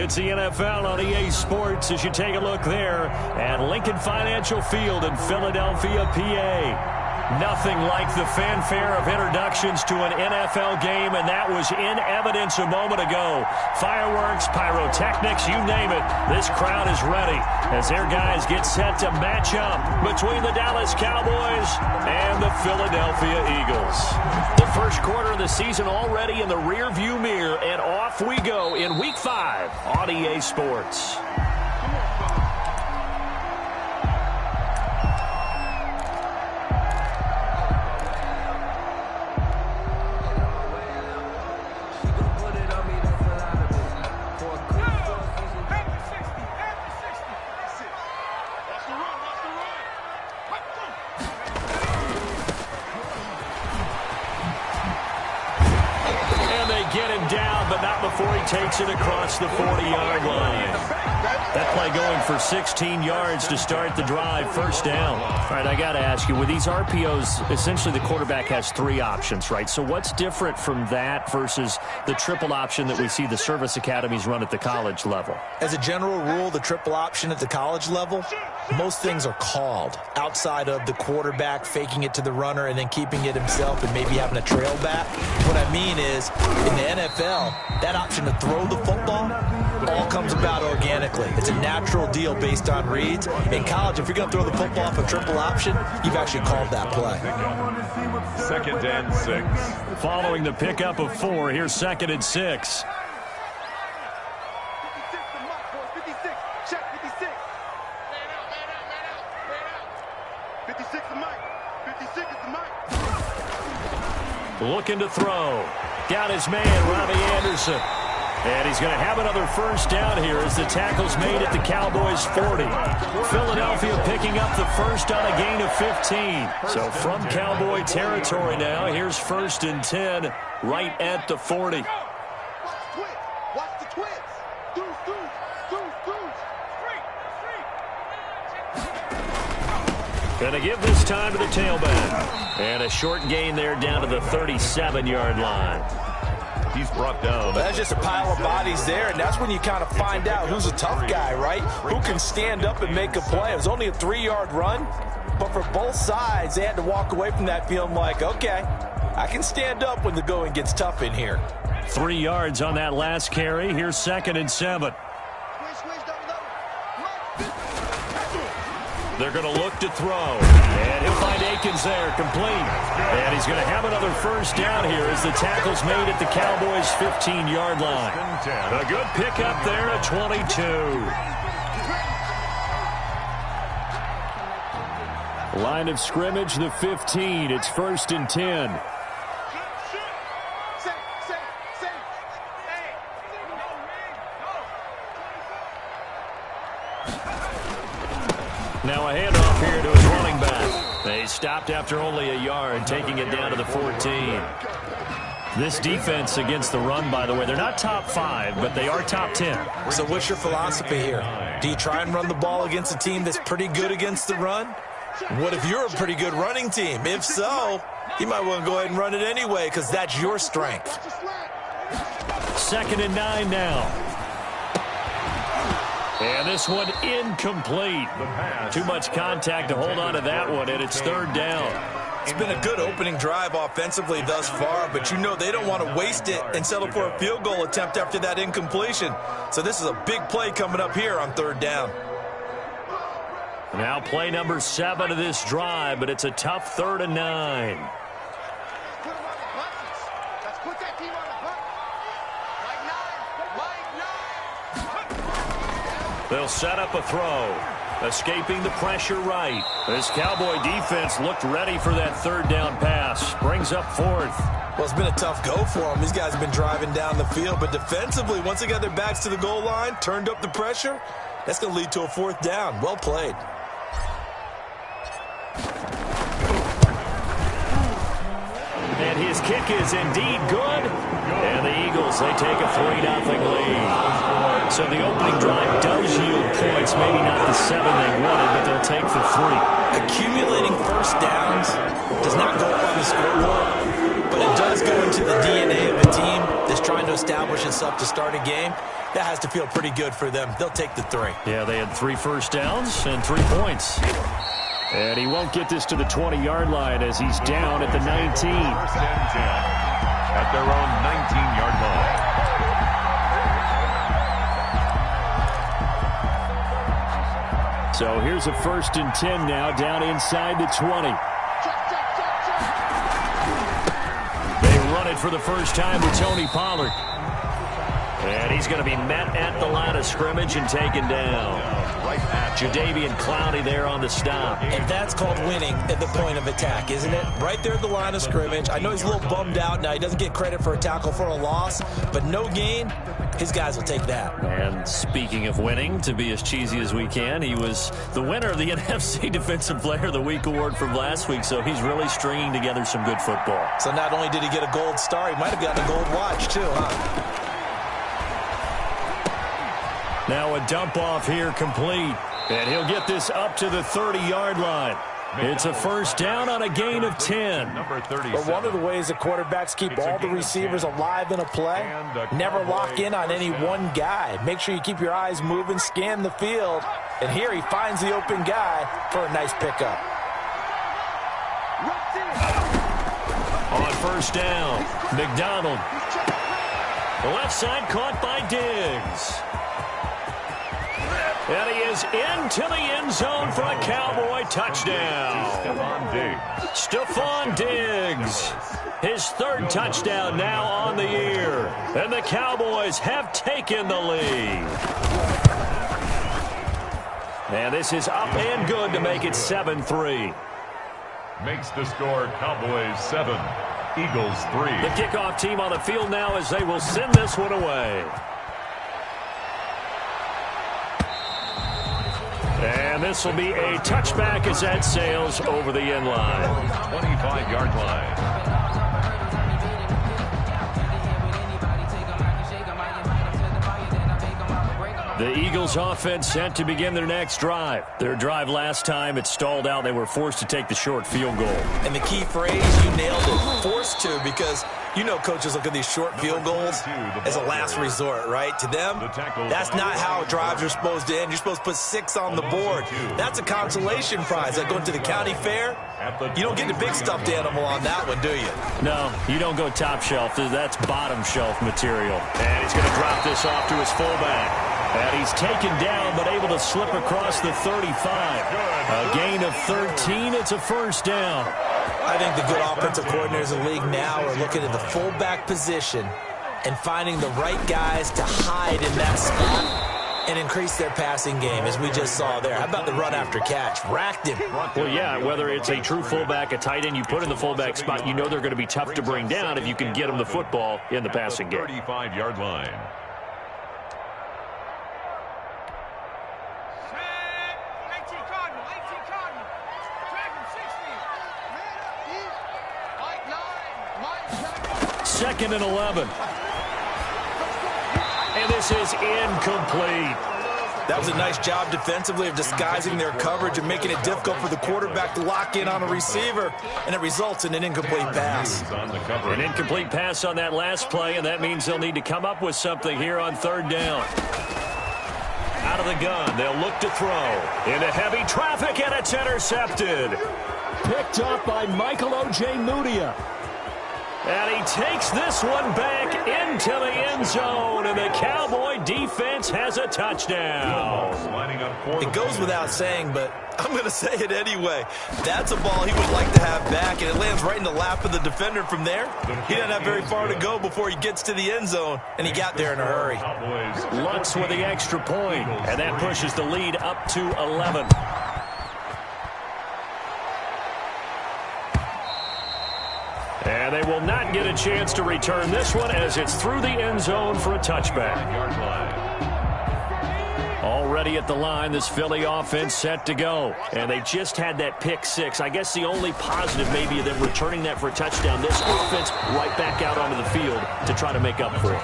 It's the NFL on EA Sports as you take a look there at Lincoln Financial Field in Philadelphia, PA. Nothing like the fanfare of introductions to an NFL game, and that was in evidence a moment ago. Fireworks, pyrotechnics, you name it. This crowd is ready as their guys get set to match up between the Dallas Cowboys and the Philadelphia Eagles. The first quarter of the season already in the rearview mirror, and off we go in Week 5 on EA Sports. Before he takes it across the 40-yard line. That play going for 16 yards to start the drive, first down. All right, I got to ask you, with these RPOs, essentially the quarterback has 3 options, right? So what's different from that versus the triple option that we see the service academies run at the college level? As a general rule, the triple option at the college level, most things are called outside of the quarterback faking it to the runner and then keeping it himself and maybe having a trail back. What I mean is, in the NFL, that option to throw the football all comes about organically. It's a natural deal based on reads. In college, if you're going to throw the football off a triple option, you've actually called that play. 2nd and 6. Following the pickup of 4, here's 2nd and 6. Looking to throw. Down his man, Robbie Anderson. And he's going to have another first down here as the tackle's made at the Cowboys' 40. Philadelphia picking up the first on a gain of 15. So from Cowboy territory now, here's 1st and 10 right at the 40. Watch the twins. Going to give this time to the tailback. And a short gain there down to the 37-yard line. He's brought down. That's just a pile of bodies there, and that's when you kind of find out who's a tough guy, right? Who can stand up and make a play. It was only a 3-yard run, but for both sides, they had to walk away from that feeling like, okay, I can stand up when the going gets tough in here. 3 yards on that last carry. Here's 2nd and 7. They're going to look to throw. And he'll find Akins there, complete. And he's going to have another first down here as the tackle's made at the Cowboys' 15-yard line. A good pickup there at 22. Line of scrimmage, the 15. It's 1st and 10. Now a handoff here to his running back. They stopped after only a yard, taking it down to the 14. This defense against the run, by the way, they're not top 5, but they are top 10. So what's your philosophy here? Do you try and run the ball against a team that's pretty good against the run? What if you're a pretty good running team? If so, you might want to go ahead and run it anyway because that's your strength. 2nd and 9 now. And this one incomplete. Too much contact to hold on to that one, and it's 3rd down. It's been a good opening drive offensively thus far, but you know they don't want to waste it and settle for a field goal attempt after that incompletion. So this is a big play coming up here on 3rd down. Now play number 7 of this drive, but it's a tough 3rd and 9. They'll set up a throw. Escaping the pressure right. This Cowboy defense looked ready for that 3rd down pass. Brings up 4th. Well, it's been a tough go for them. These guys have been driving down the field, but defensively, once they got their backs to the goal line, turned up the pressure, that's going to lead to a 4th down. Well played. And his kick is indeed good. And the Eagles, they take a 3-0 lead. So the opening drive does yield points. Maybe not the 7 they wanted, but they'll take the 3. Accumulating first downs does not go up on the scoreboard, but it does go into the DNA of a team that's trying to establish itself to start a game, that has to feel pretty good for them. They'll take the 3. Yeah, they had 3 first downs and 3 points. And he won't get this to the 20-yard line as he's down at the 19. First and 10 at their own 19-yard line. So here's a 1st and 10 now, down inside the 20. They run it for the first time with Tony Pollard. And he's going to be met at the line of scrimmage and taken down. Jadeveon Clowney there on the stop. And that's called winning at the point of attack, isn't it? Right there at the line of scrimmage. I know he's a little bummed out now. He doesn't get credit for a tackle for a loss, but no gain, his guys will take that. And speaking of winning, to be as cheesy as we can, he was the winner of the NFC Defensive Player of the Week award from last week, so he's really stringing together some good football. So not only did he get a gold star, he might have gotten a gold watch too, huh? Now a dump off here complete. And he'll get this up to the 30-yard line. It's a first down on a gain of 10. But one of the ways that quarterbacks keep all the receivers alive in a play, never lock in on any one guy. Make sure you keep your eyes moving, scan the field. And here he finds the open guy for a nice pickup. On first down, McDonald. The left side caught by Diggs. And he is into the end zone for a Cowboy touchdown. Stephon Diggs. His 3rd touchdown now on the year. And the Cowboys have taken the lead. And this is up and good to make it 7-3. Makes the score Cowboys 7, Eagles 3. The kickoff team on the field now as they will send this one away. And this will be a touchback as that sails over the end line. 25-yard line. The Eagles offense set to begin their next drive. Their drive last time, it stalled out. They were forced to take the short field goal. And the key phrase, you nailed it, forced to, because you know coaches look at these short field goals as a last resort, right? To them, that's not how drives are supposed to end. You're supposed to put 6 on the board. That's a consolation prize. Like going to the county fair, you don't get the big stuffed animal on that one, do you? No, you don't go top shelf. That's bottom shelf material. And he's going to drop this off to his fullback. And he's taken down, but able to slip across the 35. A gain of 13. It's a first down. I think the good offensive coordinators in the league now are looking at the fullback position and finding the right guys to hide in that spot and increase their passing game, as we just saw there. How about the run after catch? Racked him. Well, yeah, whether it's a true fullback, a tight end you put in the fullback spot, you know they're going to be tough to bring down if you can get them the football in the passing game. 35-yard line. Second and 11. And this is incomplete. That was a nice job defensively of disguising their coverage and making it difficult for the quarterback to lock in on a receiver, and it results in an incomplete pass. An incomplete pass on that last play, and that means they'll need to come up with something here on 3rd down. Out of the gun, they'll look to throw. Into heavy traffic, and it's intercepted. Picked up by Michael O.J. Mudia. And he takes this one back into the end zone, and the Cowboy defense has a touchdown. It goes without saying, but I'm going to say it anyway. That's a ball he would like to have back, and it lands right in the lap of the defender from there. He doesn't have very far to go before he gets to the end zone, and he got there in a hurry. Lutz with the extra point, and that pushes the lead up to 11. And they will not get a chance to return this one as it's through the end zone for a touchback. Already at the line, this Philly offense set to go. And they just had that pick six. I guess the only positive maybe of them returning that for a touchdown. This offense right back out onto the field to try to make up for it.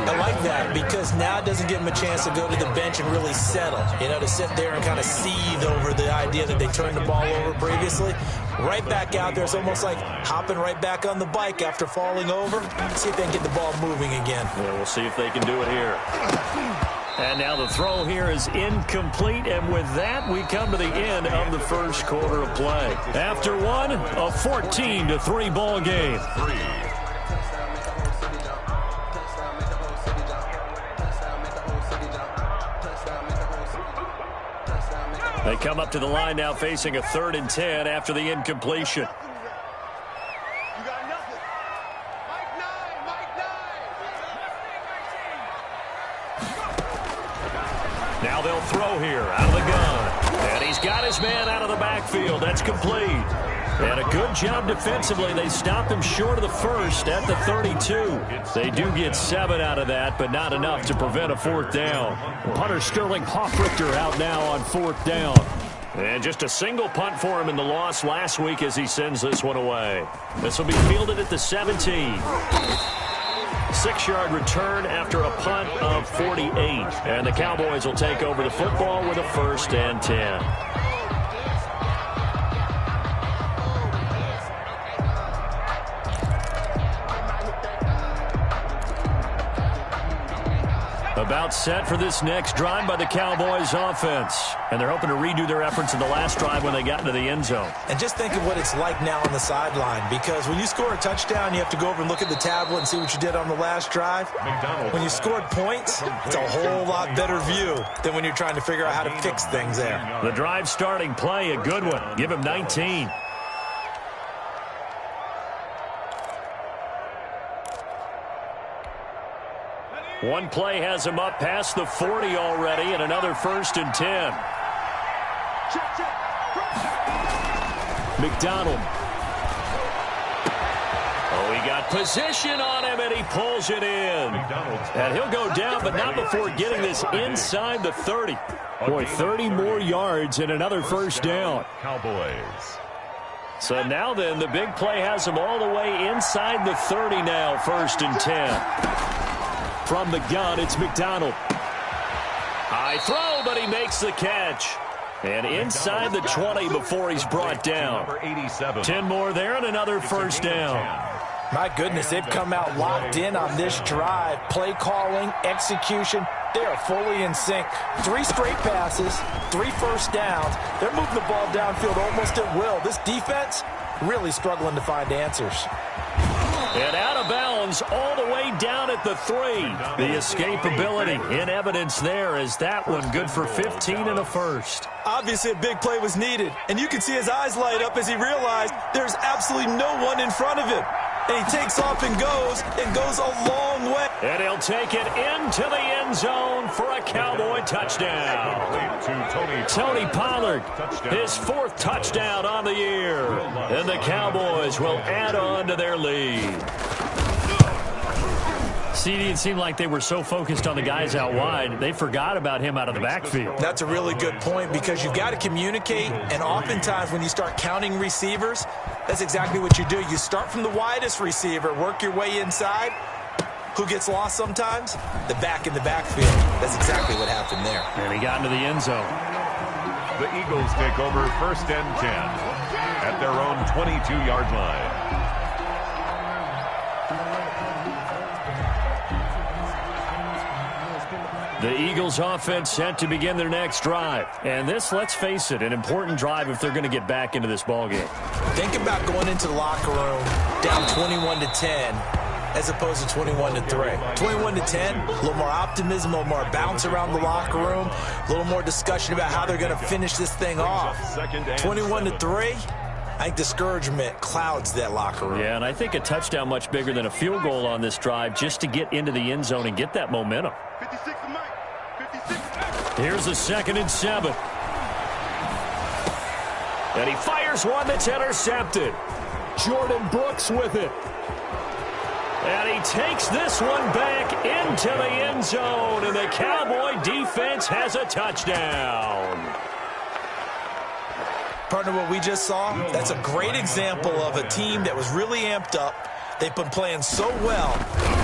I like that because now it doesn't give them a chance to go to the bench and really settle. You know, to sit there and kind of seethe over the idea that they turned the ball over previously. Right back out there. It's almost like hopping right back on the bike after falling over. See if they can get the ball moving again. Yeah, we'll see if they can do it here. And now the throw here is incomplete, and with that, we come to the end of the first quarter of play. After one, a 14-3 ball game. They come up to the line now facing a 3rd and 10 after the incompletion. Now they'll throw here out of the gun. And he's got his man out of the backfield. That's complete. And a good job defensively. They stop him short of the first at the 32. They do get 7 out of that, but not enough to prevent a 4th down. Punter Sterling Hoffrichter out now on 4th down. And just a single punt for him in the loss last week as he sends this one away. This will be fielded at the 17. 6-yard return after a punt of 48. And the Cowboys will take over the football with a 1st and 10. About set for this next drive by the Cowboys offense. And they're hoping to redo their efforts in the last drive when they got into the end zone. And just think of what it's like now on the sideline, because when you score a touchdown, you have to go over and look at the tablet and see what you did on the last drive. When you scored points, it's a whole lot better view than when you're trying to figure out how to fix things there. The drive starting play, a good one. Give him 19. One play has him up past the 40 already, and another 1st and 10. McDonald. Oh, he got position on him, and he pulls it in. And he'll go down, but not before getting this inside the 30. Boy, 30 more yards and another 1st down. Cowboys. So now then, the big play has him all the way inside the 30 now, 1st and 10. From the gun, it's McDonald. High throw, but he makes the catch. And inside the 20 before he's brought down. 10 more there and another 1st down. My goodness, they've come out locked in on this drive. Play calling, execution, they are fully in sync. 3 straight passes, 3 1st downs. They're moving the ball downfield almost at will. This defense really struggling to find answers. And out of bounds all the way down at the 3. The escapability in evidence there as that one good for 15 and a 1st. Obviously a big play was needed, and you can see his eyes light up as he realized there's absolutely no one in front of him. And he takes off and goes a long way. And he'll take it into the end zone for a Cowboy touchdown. Tony Pollard, his 4th touchdown on the year. And the Cowboys will add on to their lead. CD, it seemed like they were so focused on the guys out wide, they forgot about him out of the backfield. That's a really good point because you've got to communicate, and oftentimes when you start counting receivers, that's exactly what you do. You start from the widest receiver, work your way inside. Who gets lost sometimes? The back in the backfield. That's exactly what happened there. And he got into the end zone. The Eagles take over 1st and 10 at their own 22-yard line. The Eagles offense set to begin their next drive. And this, let's face it, an important drive if they're going to get back into this ballgame. Think about going into the locker room down 21-10 as opposed to 21-3. 21-10, a little more optimism, a little more bounce around the locker room, a little more discussion about how they're going to finish this thing off. 21-3, I think discouragement clouds that locker room. Yeah, and I think a touchdown much bigger than a field goal on this drive just to get into the end zone and get that momentum. 56 to Mike. 56. Here's a 2nd and 7. And he fires one that's intercepted. Jordan Brooks with it. And he takes this one back into the end zone, and the Cowboy defense has a touchdown. Partner, what we just saw, that's a great example of a team that was really amped up. They've been playing so well,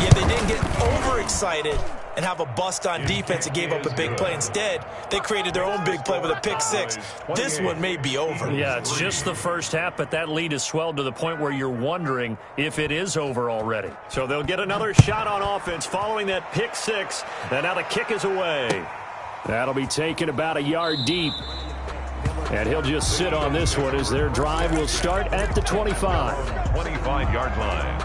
yet they didn't get overexcited and have a bust on defense and gave up a big play. Instead, they created their own big play with a pick six. This one may be over. Yeah, it's just the first half, but that lead has swelled to the point where you're wondering if it is over already. So they'll get another shot on offense following that pick six, and now the kick is away. That'll be taken about a yard deep. And he'll just sit on this one as their drive will start at the 25. 25-yard line.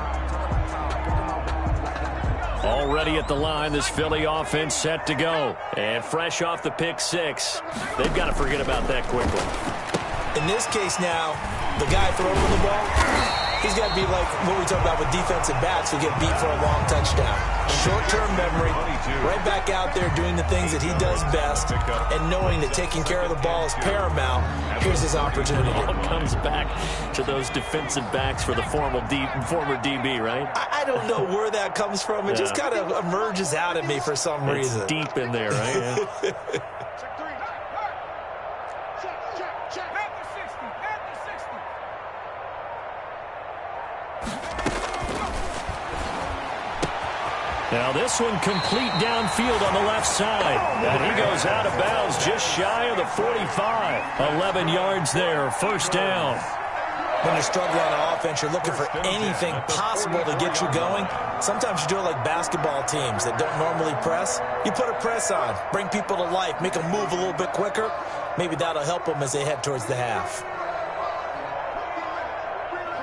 Already at the line, this Philly offense set to go. And fresh off the pick six, they've got to forget about that quickly. In this case now, the guy throwing the ball, he's got to be like what we talk about with defensive backs who get beat for a long touchdown. Short-term memory, right back out there doing the things that he does best, and knowing that taking care of the ball is paramount. Here's his opportunity. It all comes back to those defensive backs for the former DB, right? I don't know where that comes from. It just kind of emerges out at me for some reason. It's deep in there, right? Yeah. Now this one complete downfield on the left side. And he goes out of bounds just shy of the 45. 11 yards there, first down. When you're struggling on offense, you're looking for anything possible to get you going. Sometimes you do it like basketball teams that don't normally press. You put a press on, bring people to life, make them move a little bit quicker. Maybe that'll help them as they head towards the half.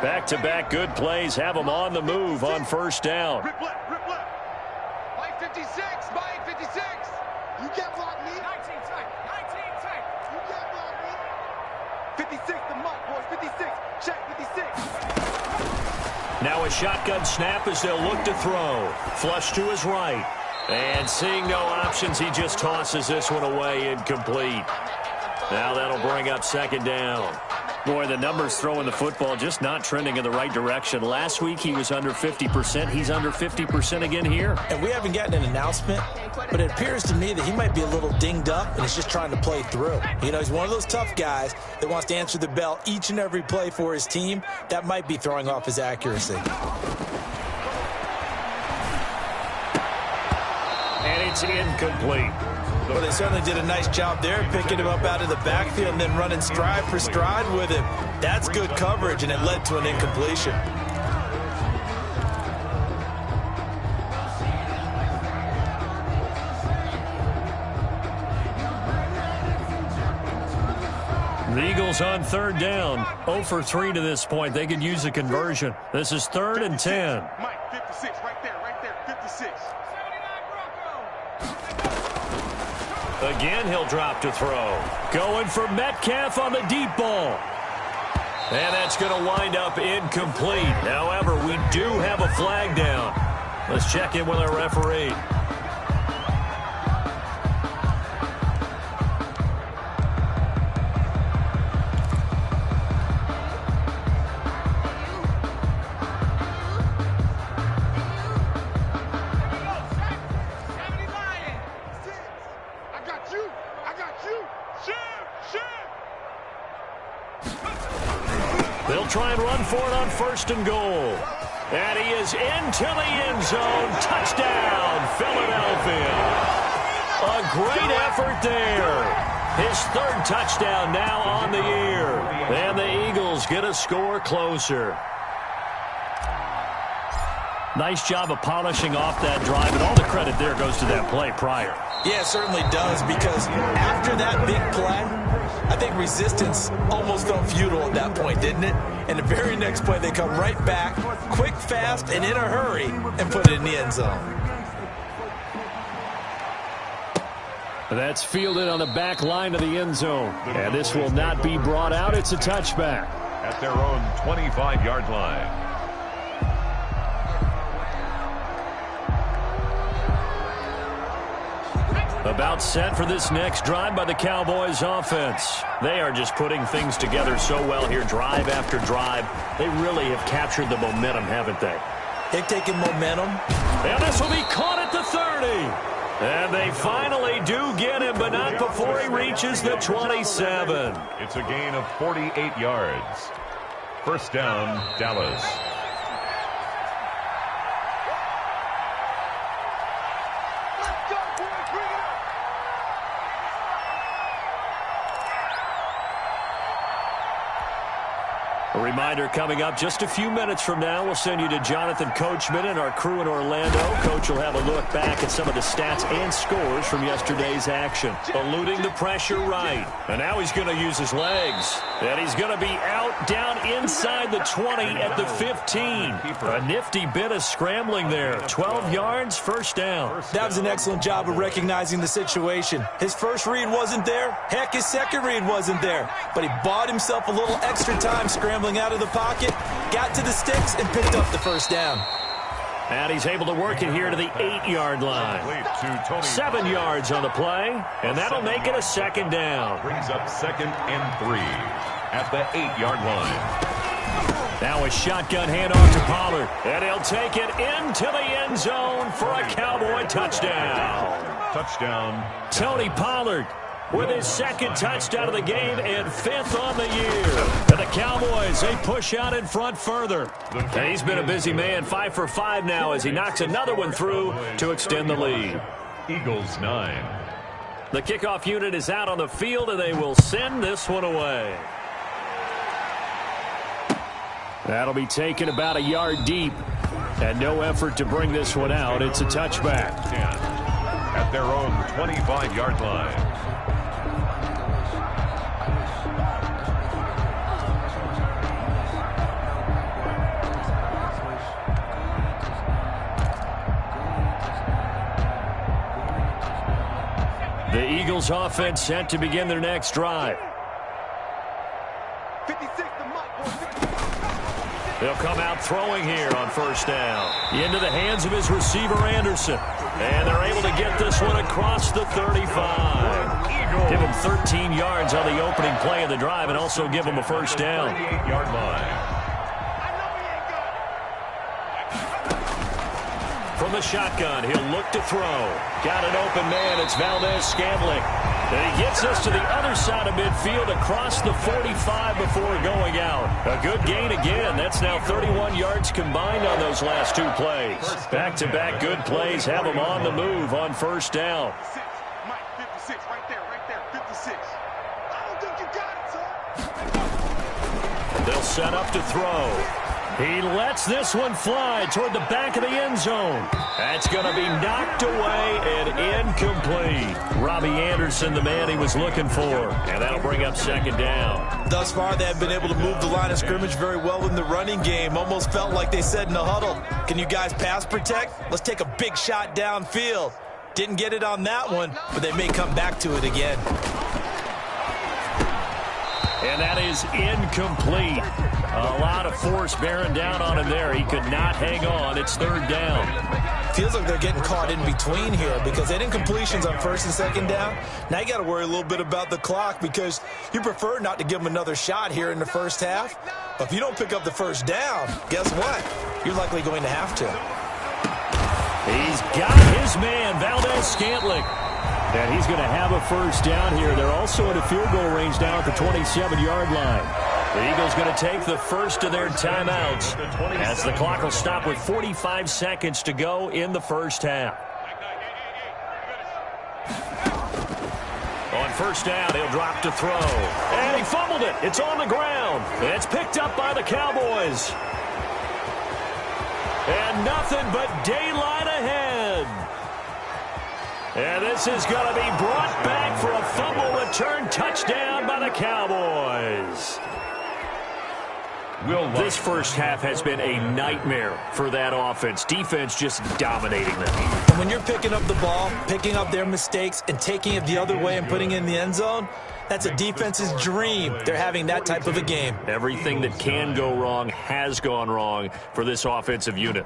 Back-to-back good plays have them on the move on first down. Rip left, rip left. Mike 56, Mike 56. You can't block me. 19 tight, 19 tight. You can't block me. 56 to Mike, boys, 56. Check 56. Now a shotgun snap as they'll look to throw. Flush to his right. And seeing no options, he just tosses this one away, incomplete. Now that'll bring up second down. Boy, the numbers throwing the football just not trending in the right direction. Last week he was under 50%. He's under 50% again here. And we haven't gotten an announcement, but it appears to me that he might be a little dinged up and he's just trying to play through. You know, he's one of those tough guys that wants to answer the bell each and every play for his team. That might be throwing off his accuracy. And it's incomplete. Well, they certainly did a nice job there, picking him up out of the backfield and then running stride for stride with him. That's good coverage, and it led to an incompletion. The Eagles on third down. 0 for 3 to this point. They could use a conversion. This is 3rd and 10. Mike 56, right there, 56. Again, he'll drop to throw. Going for Metcalf on the deep ball. And that's going to wind up incomplete. However, we do have a flag down. Let's check in with our referee. They'll try and run for it on 1st and goal. And he is into the end zone. Touchdown, Philadelphia. A great effort there. His 3rd touchdown now on the year. And the Eagles get a score closer. Nice job of polishing off that drive, and all the credit there goes to that play prior. Yeah, it certainly does, because after that big play, I think resistance almost felt futile at that point, didn't it? And the very next play, they come right back, quick, fast, and in a hurry, and put it in the end zone. That's fielded on the back line of the end zone. And this will not be brought out. It's a touchback. At their own 25-yard line. About set for this next drive by the Cowboys offense. They are just putting things together so well here, drive after drive. They really have captured the momentum, haven't they? They've taken momentum. And this will be caught at the 30. And they finally do get him, but not before he reaches the 27. It's a gain of 48 yards. First down, Dallas. A reminder coming up just a few minutes from now. We'll send you to Jonathan Coachman and our crew in Orlando. Coach will have a look back at some of the stats and scores from yesterday's action. Eluding the pressure right. And now he's going to use his legs. And he's going to be out down inside the 20 at the 15. A nifty bit of scrambling there. 12 yards, first down. That was an excellent job of recognizing the situation. His first read wasn't there. Heck, his second read wasn't there. But he bought himself a little extra time scrambling out of the pocket, got to the sticks, and picked up the first down. And he's able to work it here to the 8-yard line. 7 yards on the play, and that'll make it a second down. Brings up 2nd and 3 at the 8-yard line. Now a shotgun handoff to Pollard, and he'll take it into the end zone for a Cowboy touchdown. Touchdown. Tony Pollard with his second touchdown of the game and 5th on the year. And the Cowboys, they push out in front further. And he's been a busy man, 5 for 5 now as he knocks another one through to extend the lead. Eagles 9. The kickoff unit is out on the field, and they will send this one away. That'll be taken about a yard deep. And no effort to bring this one out. It's a touchback. 10 at their own 25-yard line. The Eagles offense set to begin their next drive. 56 the mark, They'll come out throwing here on first down. Into the hands of his receiver, Anderson. And they're able to get this one across the 35. Give him 13 yards on the opening play of the drive and also give him a first down. 38-yard line. From the shotgun, he'll look to throw. Got an open man. It's Valdez-Scantling. And he gets us to the other side of midfield across the 45 before going out. A good gain again. That's now 31 yards combined on those last 2 plays. Back-to-back good plays have them on the move on first down. Mike, 56, right there, 56. I don't think you got it, son. They'll set up to throw. He lets this one fly toward the back of the end zone. That's going to be knocked away and incomplete. Robbie Anderson, the man he was looking for. And that'll bring up second down. Thus far, they have been able to move the line of scrimmage very well in the running game. Almost felt like they said in the huddle, can you guys pass protect? Let's take a big shot downfield. Didn't get it on that one, but they may come back to it again. And that is incomplete. A lot of force bearing down on him there. He could not hang on. It's third down. Feels like they're getting caught in between here because they didn't completions on first and second down. Now you got to worry a little bit about the clock because you prefer not to give them another shot here in the first half. But if you don't pick up the first down, guess what? You're likely going to have to. He's got his man, Valdez-Scantling. And he's going to have a first down here. They're also in a field goal range down at the 27-yard line. The Eagles going to take the first of their timeouts as the clock will stop with 45 seconds to go in the first half. On first down, he'll drop to throw. And he fumbled it. It's on the ground. It's picked up by the Cowboys. And nothing but daylight ahead. And this is going to be brought back for a fumble return touchdown by the Cowboys. This first half has been a nightmare for that offense. Defense just dominating them. And when you're picking up the ball, picking up their mistakes, and taking it the other way and putting it in the end zone, that's a defense's dream. They're having that type of a game. Everything that can go wrong has gone wrong for this offensive unit.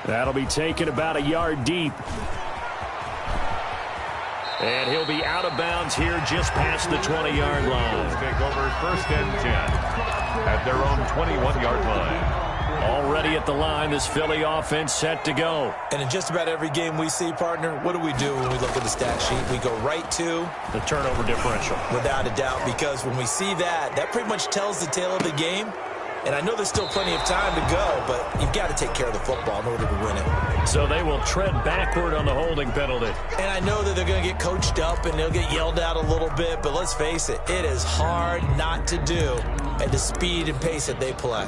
That'll be taken about a yard deep. And he'll be out of bounds here just past the 20-yard line. Take over 1st and 10 at their own 21-yard line. Already at the line, this Philly offense set to go. And in just about every game we see, partner, what do we do when we look at the stat sheet? We go right to the turnover differential. Without a doubt, because when we see that, that pretty much tells the tale of the game. And I know there's still plenty of time to go, but you've got to take care of the football in order to win it. So they will tread backward on the holding penalty. And I know that they're going to get coached up and they'll get yelled at a little bit, but let's face it, it is hard not to do at the speed and pace that they play.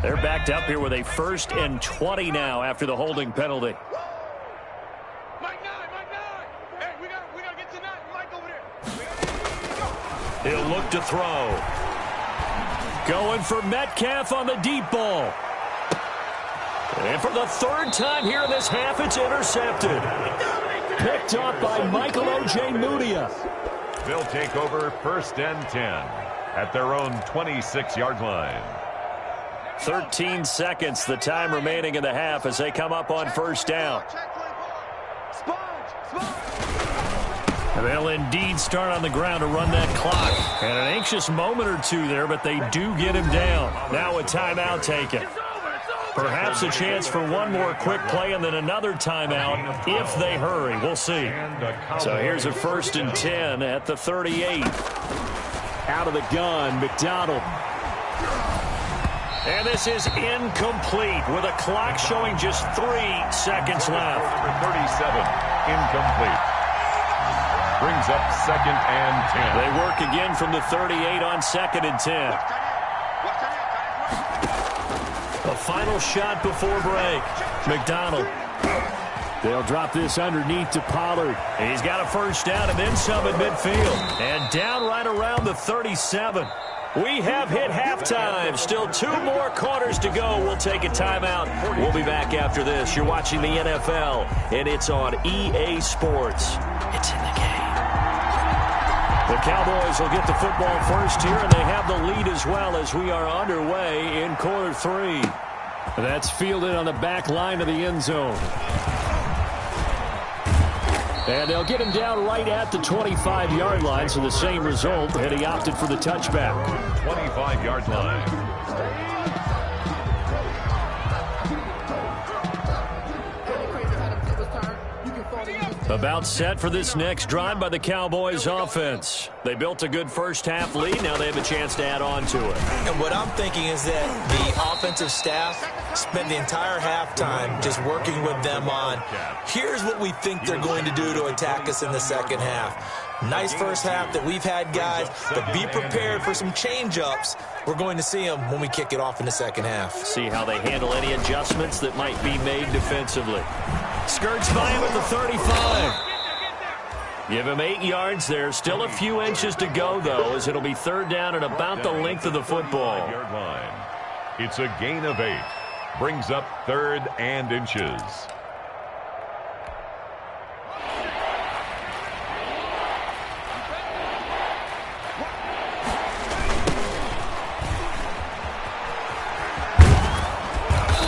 They're backed up here with a 1st and 20 now after the holding penalty. Mike 9. Hey, we gotta get to 9. Mike over there. He'll look to throw. Going for Metcalf on the deep ball. And for the 3rd time here in this half, it's intercepted. Picked up by Michael Ojemudia. They'll take over 1st and 10 at their own 26-yard line. 13 seconds, the time remaining in the half as they come up on 1st down. They'll indeed start on the ground to run that clock. And an anxious moment or two there, but they do get him down. Now a timeout taken. Perhaps a chance for one more quick play and then another timeout if they hurry. We'll see. So here's a 1st and 10 at the 38. Out of the gun, McDonald. And this is incomplete with a clock showing just 3 seconds left. Number 37, incomplete. Brings up 2nd and 10. They work again from the 38 on 2nd and 10. A final shot before break. McDonald. They'll drop this underneath to Pollard. He's got a 1st down and then some at midfield. And down right around the 37. We have hit halftime. Still 2 more quarters to go. We'll take a timeout. We'll be back after this. You're watching the NFL, and it's on EA Sports. It's in the game. The Cowboys will get the football first here, and they have the lead as well as we are underway in quarter 3. That's fielded on the back line of the end zone. And they'll get him down right at the 25-yard line, so the same result, and he opted for the touchback. 25-yard line. About set for this next drive by the Cowboys offense. They built a good 1st half lead. Now they have a chance to add on to it. And what I'm thinking is that the offensive staff spent the entire halftime just working with them on, here's what we think they're going to do to attack us in the 2nd half. Nice 1st half that we've had, guys, but be prepared for some change-ups. We're going to see them when we kick it off in the 2nd half. See how they handle any adjustments that might be made defensively. Skirts by him at the 35. Give him 8 yards there. Still a few inches to go, though, as it'll be 3rd down and about the length of the football. It's a gain of 8. Brings up 3rd and inches.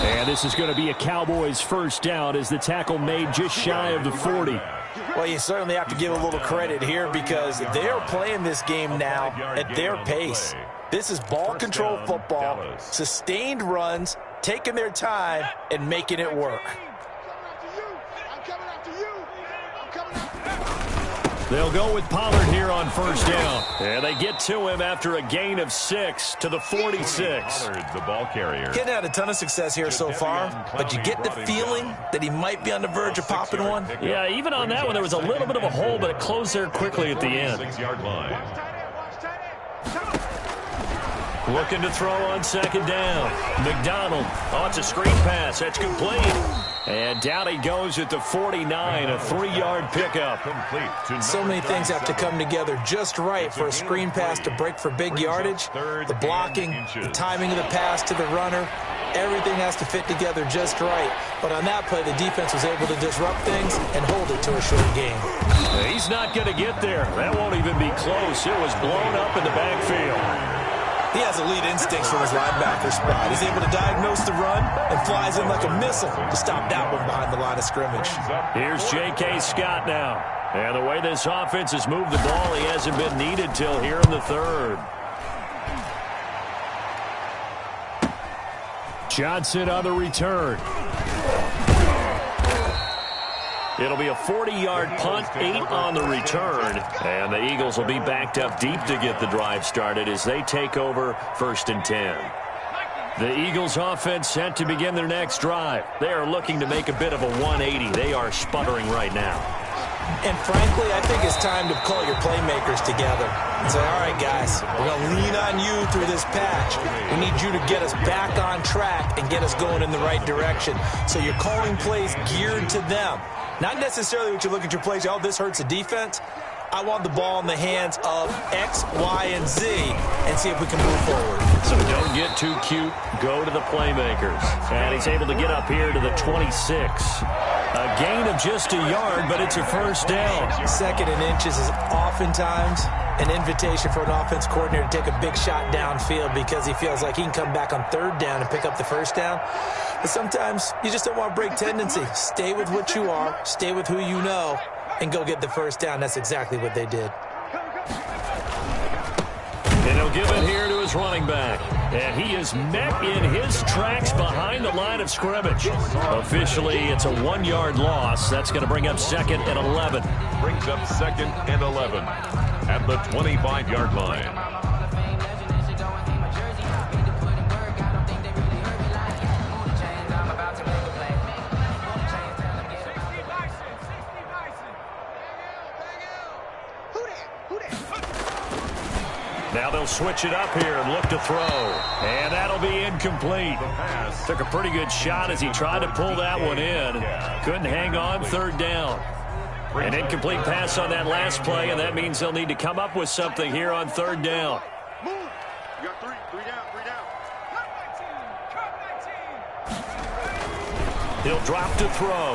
And this is going to be a Cowboys 1st down as the tackle made just shy of the 40. Well, you certainly have to give a little credit here because they're playing this game now at their pace. This is ball control football, sustained runs, taking their time, and making it work. They'll go with Pollard here on 1st down. And they get to him after a gain of 6 to the 46. Pollard, the ball carrier. Getting had a ton of success here so far, but you get the feeling that he might be on the verge of popping one. Yeah, even on that one, there was a little bit of a hole, but it closed there quickly at the end. 6-yard line. Looking to throw on 2nd down. McDonald. Oh, it's a screen pass. That's complete. And down he goes at the 49, a 3-yard pickup. So many things have to come together just right for a screen pass to break for big yardage. The blocking, the timing of the pass to the runner, everything has to fit together just right. But on that play, the defense was able to disrupt things and hold it to a short game. He's not going to get there. That won't even be close. It was blown up in the backfield. He has elite instincts from his linebacker spot. He's able to diagnose the run and flies in like a missile to stop that one behind the line of scrimmage. Here's J.K. Scott now. And the way this offense has moved the ball, he hasn't been needed till here in the third. Johnson on the return. It'll be a 40-yard punt, 8 on the return. And the Eagles will be backed up deep to get the drive started as they take over 1st and 10. The Eagles offense set to begin their next drive. They are looking to make a bit of a 180. They are sputtering right now. And frankly, I think it's time to call your playmakers together and say, all right, guys, we're going to lean on you through this patch. We need you to get us back on track and get us going in the right direction. So you're calling plays geared to them. Not necessarily what you look at your plays, oh, this hurts the defense. I want the ball in the hands of X, Y, and Z and see if we can move forward. So don't get too cute. Go to the playmakers. And he's able to get up here to the 26. A gain of just a yard, but it's a first down. 2nd and inches is oftentimes an invitation for an offense coordinator to take a big shot downfield because he feels like he can come back on 3rd down and pick up the first down. But sometimes you just don't want to break tendency. Stay with what you are. Stay with who you know. And go get the first down. That's exactly what they did. And he'll give it here to his running back. And he is met in his tracks behind the line of scrimmage. Officially, it's a 1-yard loss. That's going to bring up 2nd and 11. Brings up 2nd and 11 at the 25-yard line. Now they'll switch it up here and look to throw. And that'll be incomplete. Took a pretty good shot as he tried to pull that one in. Couldn't hang on, 3rd down. An incomplete pass on that last play, and that means they'll need to come up with something here on 3rd down. Move. You got 3 down, 3 down. He'll drop to throw.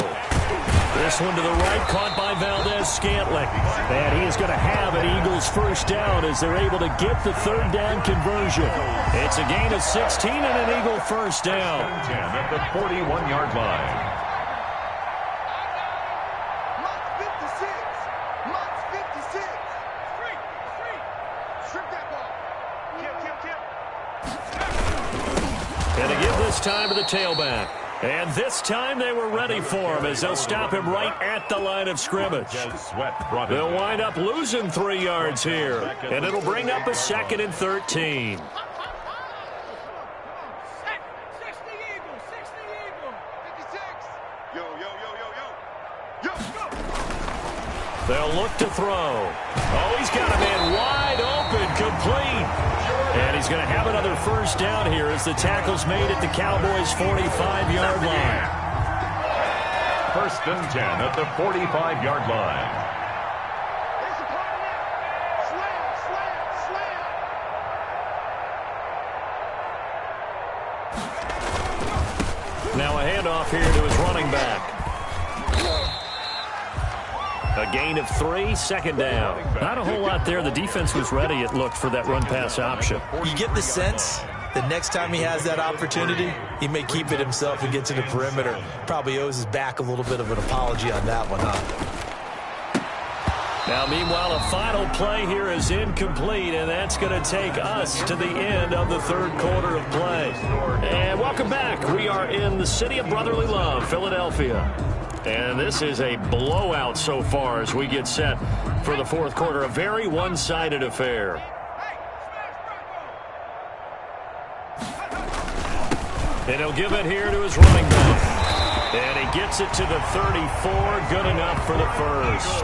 This one to the right, caught by Valdez-Scantling. And he is going to have an Eagles first down as they're able to get the 3rd down conversion. It's a gain of 16 and an Eagle first down. 10 at the 41-yard line. Mott's 56. Strip that ball. Kill. And to give this time to the tailback. And this time they were ready for him as they'll stop him right at the line of scrimmage. They'll wind up losing 3 yards here. And it'll bring up a 2nd and 13. They'll look to throw. Oh, he's got a man wide open, complete. And he's going to have another first down here as the tackle's made at the Cowboys' 45-yard line. 1st and 10 at the 45-yard line. Now a handoff here to his running back. A gain of 3, 2nd down. Not a whole lot there. The defense was ready, it looked, for that run-pass option. You get the sense that next time he has that opportunity, he may keep it himself and get to the perimeter. Probably owes his back a little bit of an apology on that one, huh? Now, meanwhile, a final play here is incomplete, and that's going to take us to the end of the 3rd quarter of play. And welcome back. We are in the city of brotherly love, Philadelphia. And this is a blowout so far as we get set for the 4th quarter. A very one-sided affair. And he'll give it here to his running back. And he gets it to the 34. Good enough for the first.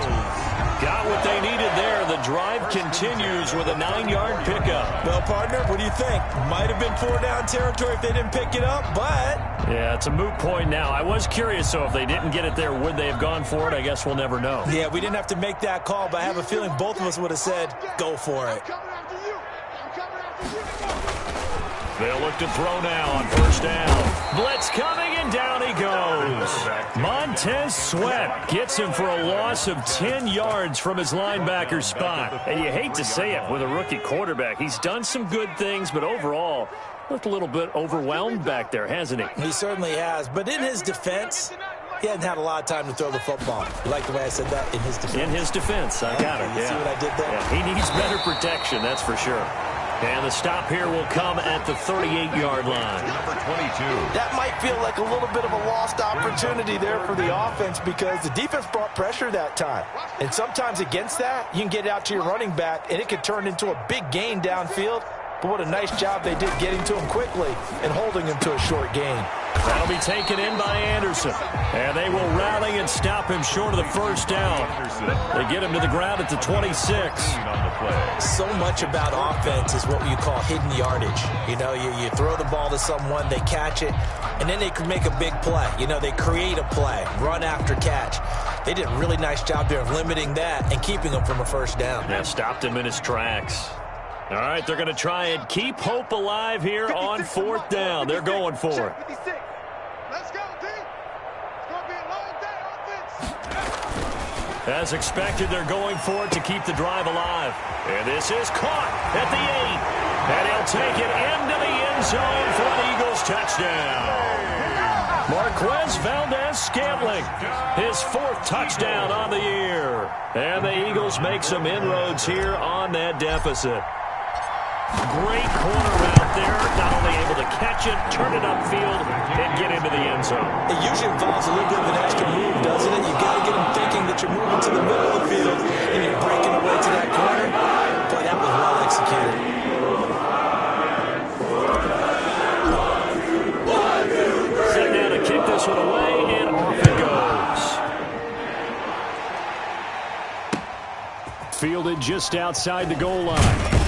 Got what they needed there. The drive continues with a 9-yard pickup. Well, partner, what do you think? Might have been 4-down territory if they didn't pick it up, but... Yeah, it's a moot point now. I was curious, so if they didn't get it there, would they have gone for it? I guess we'll never know. Yeah, we didn't have to make that call, but I have a feeling both of us would have said, go for it. They'll look to throw now on 1st down. Blitz coming, and and down he goes. Montez Sweat gets him for a loss of 10 yards from his linebacker spot. And you hate to say it with a rookie quarterback. He's done some good things, but overall, looked a little bit overwhelmed back there, hasn't he? He certainly has. But in his defense, he hasn't had a lot of time to throw the football. You like the way I said that? In his defense. In his defense. I got it. You see what I did there? Yeah, he needs better protection, that's for sure. And the stop here will come at the 38-yard line. Number 22. That might feel like a little bit of a lost opportunity there for the offense because the defense brought pressure that time. And sometimes against that, you can get it out to your running back, and it could turn into a big gain downfield. But what a nice job they did getting to him quickly and holding him to a short gain. That'll be taken in by Anderson. And they will rally and stop him short of the first down. They get him to the ground at the 26. So much about offense is what you call hidden yardage. You know, you throw the ball to someone, they catch it, and then they can make a big play. You know, they create a play, run after catch. They did a really nice job there of limiting that and keeping him from a first down. Yeah, stopped him in his tracks. All right, they're going to try and keep hope alive here on fourth down. They're going for it. Let's go, team. It's going to be a long day, offense. As expected, they're going for it to keep the drive alive. And this is caught at the 8. And he'll take it into the end zone for an Eagles touchdown. Marquez Valdez-Scantling, his 4th touchdown on the year. And the Eagles make some inroads here on that deficit. Great corner route there, not only able to catch it, turn it upfield, and get into the end zone. It usually involves a little bit of an extra move, doesn't it? You've got to get them thinking that you're moving to the middle of the field and you're breaking away to that corner. Boy, that was well executed. Set down to kick this one away, and off it goes. Fielded just outside the goal line.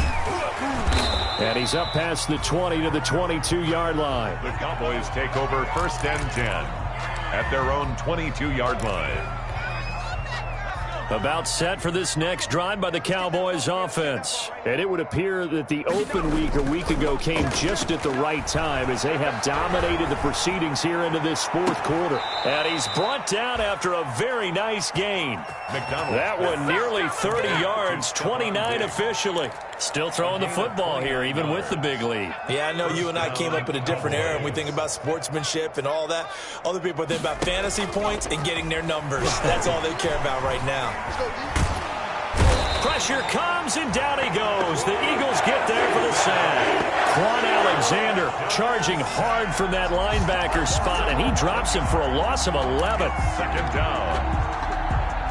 And he's up past the 20 to the 22-yard line. The Cowboys take over first and 10 at their own 22-yard line. About set for this next drive by the Cowboys offense. And it would appear that the open week a week ago came just at the right time as they have dominated the proceedings here into this 4th quarter. And he's brought down after a very nice gain. That one nearly 30 yards, 29 officially. Still throwing the football here, even with the big lead. Yeah, I know you and I came up in a different era, and we think about sportsmanship and all that. Other people think about fantasy points and getting their numbers. That's all they care about right now. Pressure comes, and down he goes. The Eagles get there for the sack. Quan Alexander charging hard from that linebacker spot, and he drops him for a loss of 11. Second down.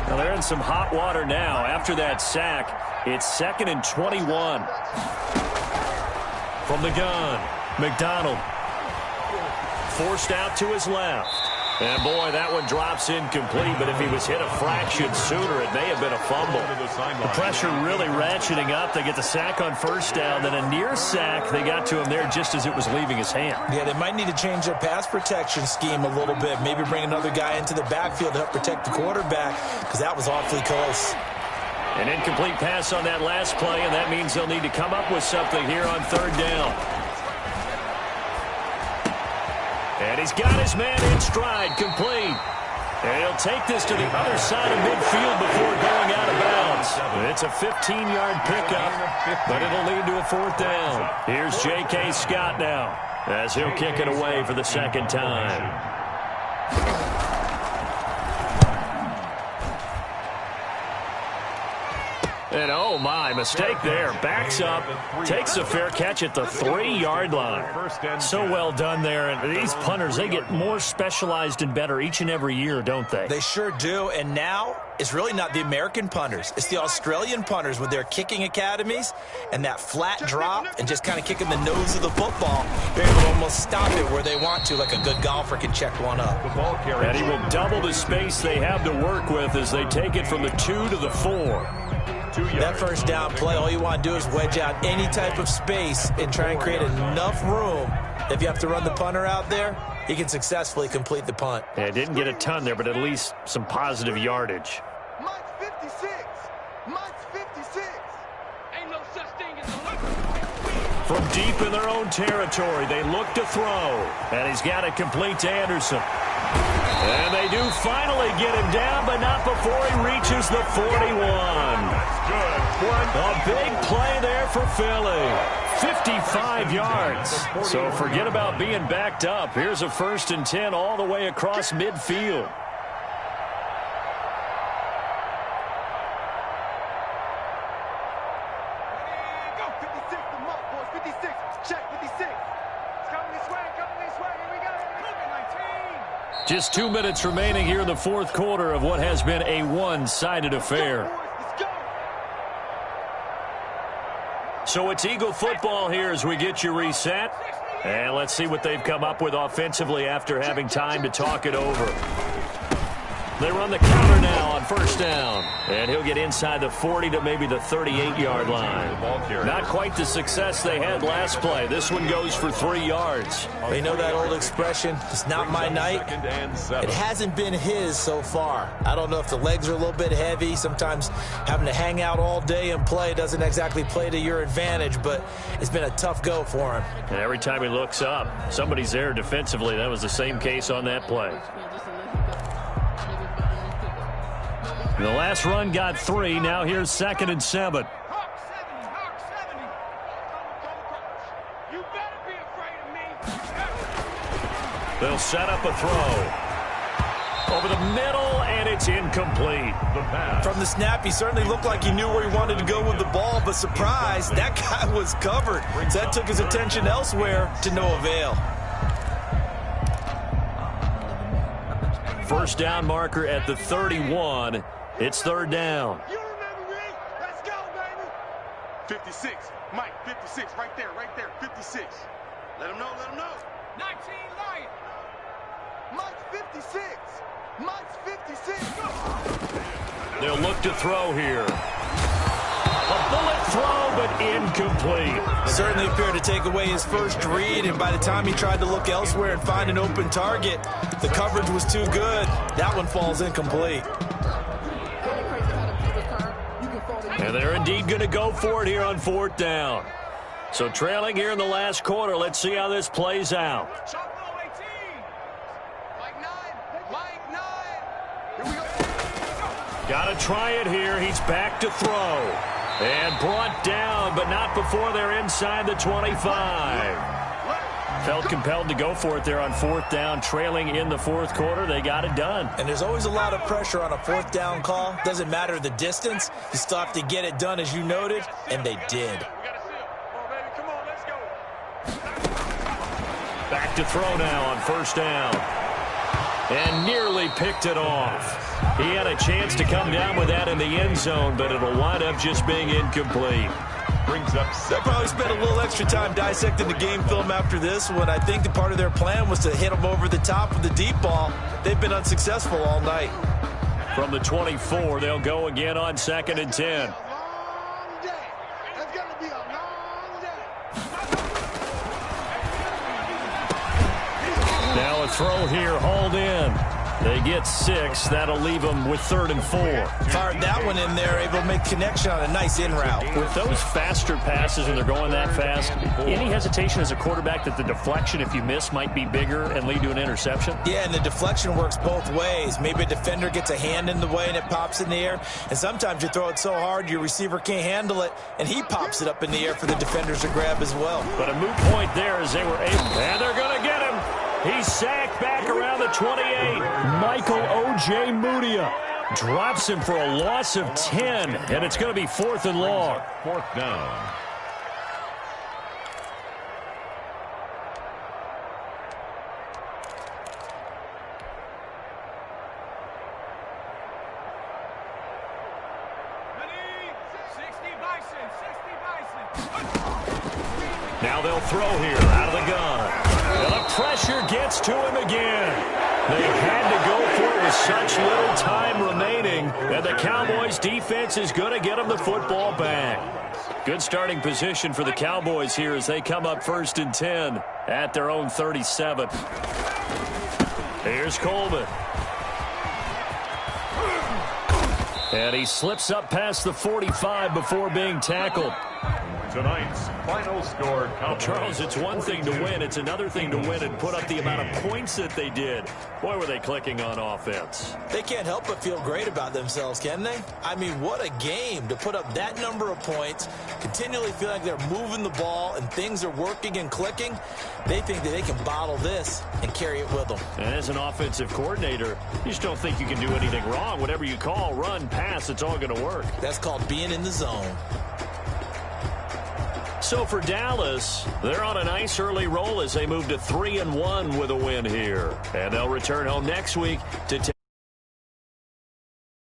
Well, they're in some hot water now. After that sack, it's 2nd and 21. From the gun, McDonald forced out to his left. And, boy, that one drops incomplete, but if he was hit a fraction sooner, it may have been a fumble. The pressure really ratcheting up. They get the sack on first down, then a near sack. They got to him there just as it was leaving his hand. Yeah, they might need to change their pass protection scheme a little bit. Maybe bring another guy into the backfield to help protect the quarterback, because that was awfully close. An incomplete pass on that last play, and that means they'll need to come up with something here on 3rd down. And he's got his man in stride, complete. And he'll take this to the other side of midfield before going out of bounds. It's a 15-yard pickup, but it'll lead to a 4th down. Here's J.K. Scott now, as he'll kick it away for the 2nd time. And, oh, my, mistake there. Backs up, takes a fair catch at the 3-yard line. So well done there. And these punters, they get more specialized and better each and every year, don't they? They sure do. And now it's really not the American punters. It's the Australian punters with their kicking academies and that flat drop and just kind of kicking the nose of the football. They're able to almost stop it where they want to, like a good golfer can check one up. And he will double the space they have to work with as they take it from the 2 to the 4. That first down play, all you want to do is wedge out any type of space and try and create enough room. If you have to run the punter out there, he can successfully complete the punt. Yeah, didn't get a ton there, but at least some positive yardage. Mike's 56. Mike's 56. Ain't no such thing as a From deep in their own territory, they look to throw. And he's got it complete to Anderson. And they do finally get him down, but not before he reaches the 41. That's good. A big play there for Philly. 55 yards. So forget about being backed up. Here's a 1st and 10 all the way across midfield. Just 2 minutes remaining here in the 4th quarter of what has been a one-sided affair. So it's Eagle football here as we get you reset. And let's see what they've come up with offensively after having time to talk it over. They run the counter now on 1st down. And he'll get inside the 40 to maybe the 38-yard line. Not quite the success they had last play. This one goes for 3 yards. You know that old expression, it's not my night? It hasn't been his so far. I don't know if the legs are a little bit heavy. Sometimes having to hang out all day and play doesn't exactly play to your advantage, but it's been a tough go for him. And every time he looks up, somebody's there defensively. That was the same case on that play. The last run got 3. Now here's 2nd and 7. They'll set up a throw. Over the middle, and it's incomplete. From the snap, he certainly looked like he knew where he wanted to go with the ball, but surprise, that guy was covered. So that took his attention elsewhere to no avail. 1st down marker at the 31. It's 3rd down. You remember me? Let's go, baby. 56. Mike, 56. Right there, 56. Let him know, 19 Lion. Mike's 56. Mike's 56. They'll look to throw here. A bullet throw, but incomplete. Certainly appeared to take away his first read, and by the time he tried to look elsewhere and find an open target, the coverage was too good. That one falls incomplete. And they're indeed going to go for it here on 4th down. So trailing here in the last quarter, let's see how this plays out. Got to try it here. He's back to throw. And brought down, but not before they're inside the 25. Felt compelled to go for it there on 4th down, trailing in the 4th quarter. They got it done. And there's always a lot of pressure on a 4th down call. Doesn't matter the distance. You still have to get it done, as you noted, and they did. Back to throw now on 1st down. And nearly picked it off. He had a chance to come down with that in the end zone, but it'll wind up just being incomplete. Brings up 7. They'll probably spend a little extra time dissecting the game film after this one. I think the part of their plan was to hit them over the top with the deep ball. They've been unsuccessful all night. From the 24, they'll go again on 2nd and 10. Now a throw here, hauled in. They get 6. That'll leave them with 3rd and 4. Fired that one in there, able to make connection on a nice in route. With those faster passes and they're going that fast, any hesitation as a quarterback that the deflection, if you miss, might be bigger and lead to an interception? Yeah, and the deflection works both ways. Maybe a defender gets a hand in the way and it pops in the air. And sometimes you throw it so hard your receiver can't handle it, and he pops it up in the air for the defenders to grab as well. But a moot point there as they were able. And they're going to get him. He's sacked back around the 28. Michael O.J. Mudia drops him for a loss of 10, and it's going to be 4th and long. 4th down. Now they'll throw here out of the gun. And the pressure gets to him again. They had to go for it with such little time remaining, and the Cowboys' defense is going to get them the football back. Good starting position for the Cowboys here as they come up 1st and 10 at their own 37. Here's Coleman. And he slips up past the 45 before being tackled. tonight's final score compilation. Charles, it's one thing to win. It's another thing to win and put up the amount of points that they did. Boy, were they clicking on offense. They can't help but feel great about themselves, can they? I mean, what a game to put up that number of points, continually feel like they're moving the ball and things are working and clicking. They think that they can bottle this and carry it with them. And as an offensive coordinator, you just don't think you can do anything wrong. Whatever you call, run, pass, it's all going to work. That's called being in the zone. So for Dallas, they're on a nice early roll as they move to 3-1 with a win here. And they'll return home next week to